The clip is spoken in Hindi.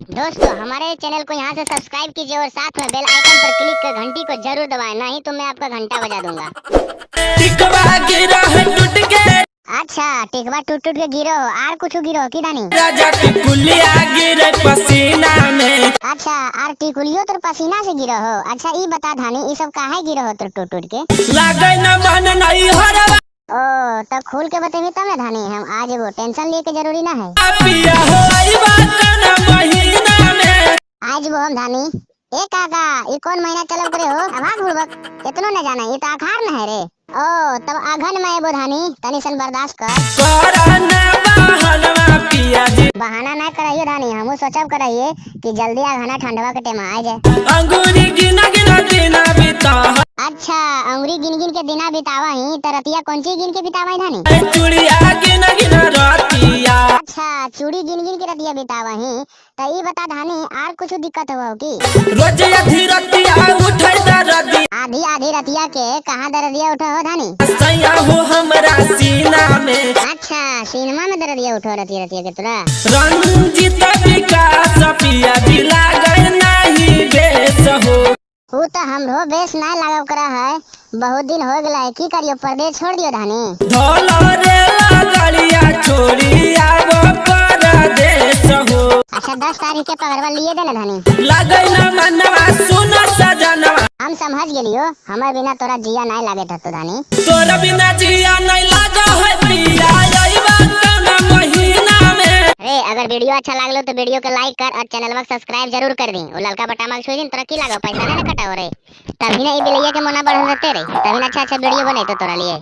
दोस्तों हमारे चैनल को यहाँ से सब्सक्राइब कीजिए और साथ में बेल आइकन पर क्लिक कर घंटी को जरूर दबाएं, नहीं तो मैं आपका घंटा बजा दूंगा। टिकवा गिरा है टूट के। अच्छा टिकवा टूट टूट के गिरो हो, आर कुछ गिरो हो की दानी? राजा टिकुलिया गिरे पसीना में। अच्छा आर टिकुलियो तो पसीना से गिरो हो। अच्छा ई बता धानी ई सब काहे गिरो हो तो टूट टूट के? लागे न मन नहीं हरवा। ओ तब खोल के बतेबी तब ना धानी हम आज वो टेंशन लिए के जरूरी ना है। पिया हो आई बात ना महीना में। आज वो हम धानी ए काका ये कौन महीना चल करे हो? अभाग बुड़बक इतनो न जाना ये तो आखार न है रे। ओ तब आघन में वो धानी तनी सन बर्दाश्त कर। करना बहनवा पिया जी। बहाना ना कराइए धानी, हमू सोचब कराइए कि जल्दी आघना ठंडवा के टेम आ जाए। अंगूरी गिना गिना दिना बिता। अच्छा अंगुरी गिन गिन के दिना बितावा ही तरतिया कौन सी गिन के बितावा ही धानी? चूड़िया गिना गिना रतिया। अच्छा चूड़ी गिन गिन के रतिया बितावा ही तो ई बता धानी आर कुछ दिक्कत हुआ की? रोज आधी रतिया उठै दरदी। आधी आधी रतिया के कहाँ दरदिया उठा हो धानी? सैया हो हमरा सीना में। अच्छा सिनेमा में दरदिया उठो रतिया रतिया के तोरा? रंजित विकास पिया जी लागे नहीं बेस हो। वो तो हमरो बेस ना लागब करा है, बहुत दिन हो गया है की करियो परदेश छोड़ दियो धानी? धोलो रे लगड़िया छोड़ी आवो परदेश हो। अच्छा 10 तारीख के पगड़वा लिए देना धानी? लागे न मनवा सुन सजनवा। हम समझ गेलियो हमारे बिना तोरा जिया नहीं लागे था तो धानी। तोरा बिना जिया नहीं लागा है पिया आई बात ना महीना में। अरे अगर वीडियो अच्छा लागलो तो वीडियो को लाइक कर और चैनल को सब्सक्राइब जरूर कर दी। वो ललका बटन छुई दिन तोरा की लागो पैसा नहीं कटा हो रे, तभी ना ये बिलैया के मोना बढ़ रहते रे, तभी ना अच्छा अच्छा वीडियो बने तो तोरा लिए।